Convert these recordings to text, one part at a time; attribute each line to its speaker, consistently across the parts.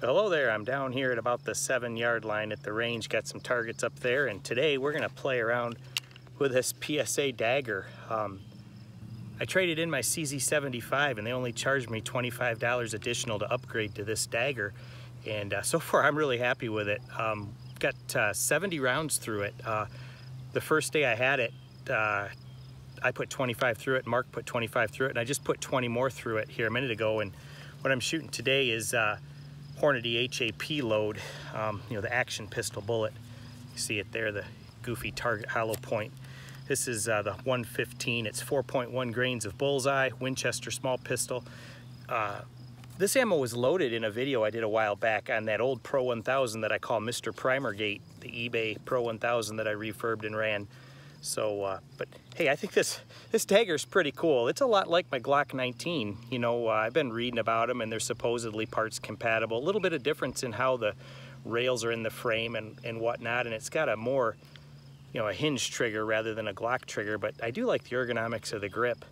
Speaker 1: Hello there, I'm down here at about the 7-yard line at the range, got some targets up there, and today we're going to play around with this PSA Dagger. I traded in my CZ75 and they only charged me $25 additional to upgrade to this Dagger, and so far I'm really happy with it. Got 70 rounds through it. The first day I had it, I put 25 through it, Mark put 25 through it, and I just put 20 more through it here a minute ago, and what I'm shooting today is Hornady HAP load, you know, the action pistol bullet. You see it there, the goofy target hollow point. This is the 115. It's 4.1 grains of bullseye, Winchester small pistol. This ammo was loaded in a video I did a while back on that old Pro 1000 that I call Mr. Primergate, the eBay Pro 1000 that I refurbed and ran. So, but hey, I think this Dagger's pretty cool. It's a lot like my Glock 19. You know, I've been reading about them and they're supposedly parts compatible. A little bit of difference in how the rails are in the frame and whatnot, and it's got a more, you know, a hinge trigger rather than a Glock trigger, but I do like the ergonomics of the grip.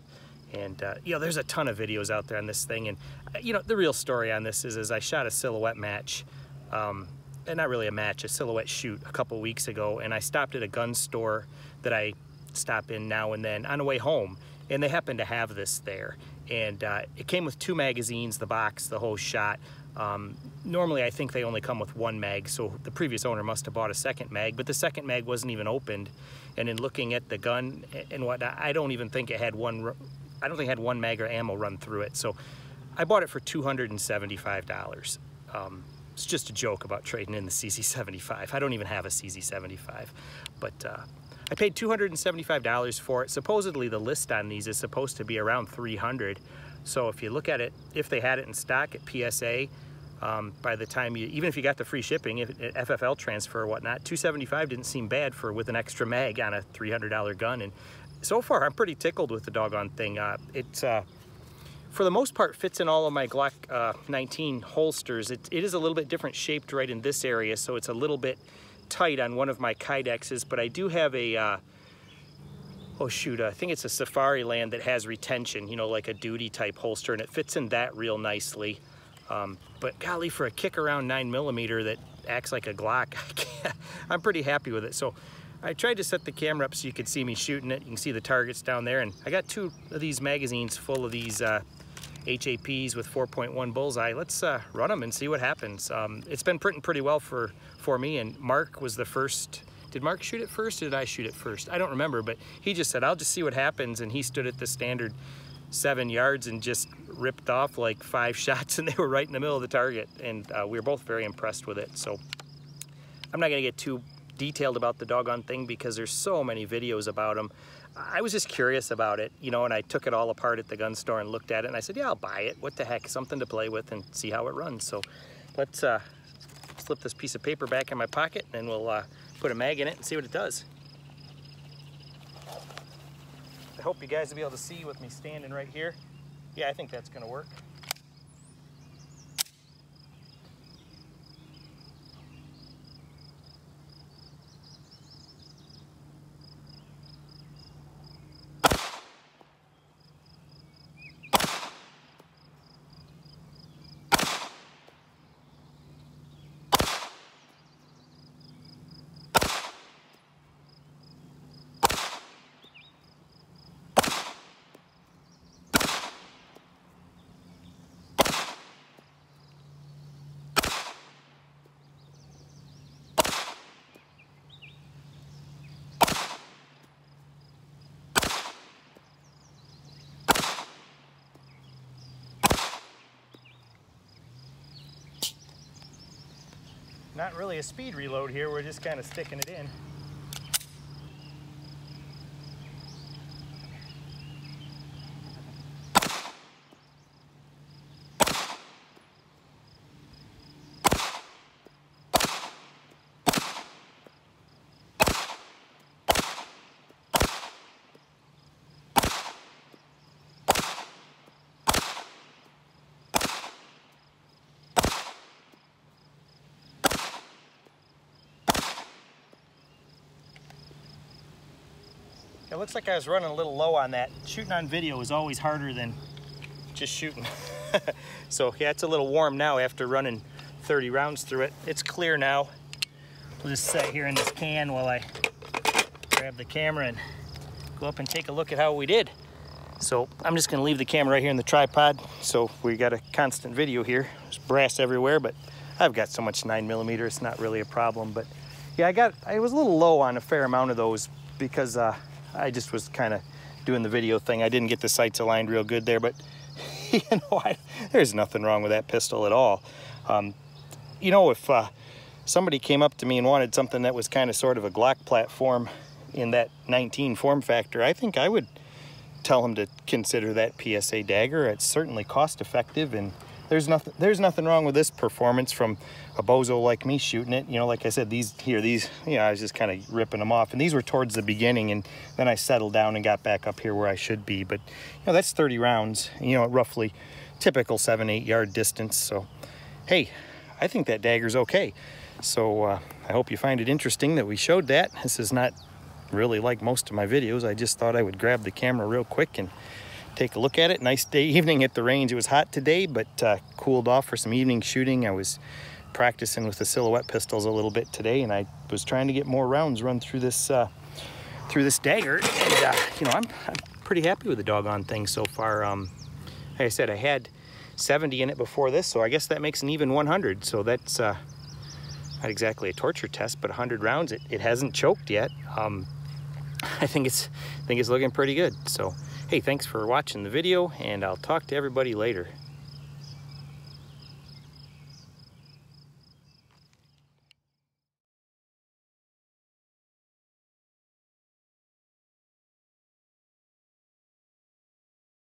Speaker 1: And, you know, there's a ton of videos out there on this thing, and, you know, the real story on this is I shot a silhouette match, and not really a match, a silhouette shoot a couple weeks ago, and I stopped at a gun store that I stop in now and then on the way home, and they happened to have this there, and it came with 2 magazines, the box, the whole shot. Normally I think they only come with 1 mag, so the previous owner must have bought a second mag, but the second mag wasn't even opened, and in looking at the gun and whatnot, I don't even think it had one mag or ammo run through it, so I bought it for $275. It's just a joke about trading in the CZ75. I don't even have a CZ75, but I paid $275 for it. Supposedly the list on these is supposed to be around $300. So if you look at it, if they had it in stock at PSA, by the time you, even if you got the free shipping, if FFL transfer or whatnot, $275 didn't seem bad for with an extra mag on a $300 gun. And so far I'm pretty tickled with the doggone thing. It's for the most part fits in all of my Glock 19 holsters. It is a little bit different shaped right in this area, so it's a little bit tight on one of my Kydexes, but I do have a oh shoot, I think it's a Safari Land that has retention, you know, like a duty type holster, and it fits in that real nicely. But golly, for a kick around 9mm that acts like a Glock, I'm pretty happy with it. So I tried to set the camera up so you could see me shooting it. You can see the targets down there, and I got 2 of these magazines full of these HAPs with 4.1 bullseye. Let's run them and see what happens. It's been printing pretty well for me, and Mark was the first. Did Mark shoot it first or did I shoot it first? I don't remember, but he just said, I'll just see what happens, and he stood at the standard 7 yards and just ripped off like 5 shots, and they were right in the middle of the target, and we were both very impressed with it. So I'm not gonna get too detailed about the doggone thing because there's so many videos about them. I was just curious about it, you know, and I took it all apart at the gun store and looked at it, and I said, yeah, I'll buy it. What the heck, something to play with and see how it runs. So let's slip this piece of paper back in my pocket, and we'll put a mag in it and see what it does. I hope you guys will be able to see with me standing right here. Yeah, I think that's gonna work. Not really a speed reload here, we're just kind of sticking it in. It looks like I was running a little low on that. Shooting on video is always harder than just shooting. So yeah, it's a little warm now after running 30 rounds through it. It's clear now. We'll just sit here in this can while I grab the camera and go up and take a look at how we did. So I'm just gonna leave the camera right here in the tripod. So we got a constant video here. There's brass everywhere, but I've got so much 9mm, it's not really a problem. But yeah, I was a little low on a fair amount of those because I just was kind of doing the video thing. I didn't get the sights aligned real good there, but you know, there's nothing wrong with that pistol at all. You know, if somebody came up to me and wanted something that was kind of sort of a Glock platform in that 19 form factor, I think I would tell them to consider that PSA Dagger. It's certainly cost effective, and there's nothing wrong with this performance from a bozo like me shooting it. You know, like I said, these, you know, I was just kind of ripping them off, and these were towards the beginning, and then I settled down and got back up here where I should be. But you know, that's 30 rounds, you know, roughly typical 7-8 yard distance. So hey, I think that dagger's okay. So I hope you find it interesting that we showed that. This is not really like most of my videos. I just thought I would grab the camera real quick and take a look at it. Nice day, evening at the range. It was hot today, but cooled off for some evening shooting. I was practicing with the silhouette pistols a little bit today, and I was trying to get more rounds run through this dagger. And you know, I'm pretty happy with the doggone thing so far. Like I said, I had 70 in it before this, so I guess that makes an even 100. So that's not exactly a torture test, but 100 rounds. It hasn't choked yet. I think it's looking pretty good. So hey, thanks for watching the video, and I'll talk to everybody later.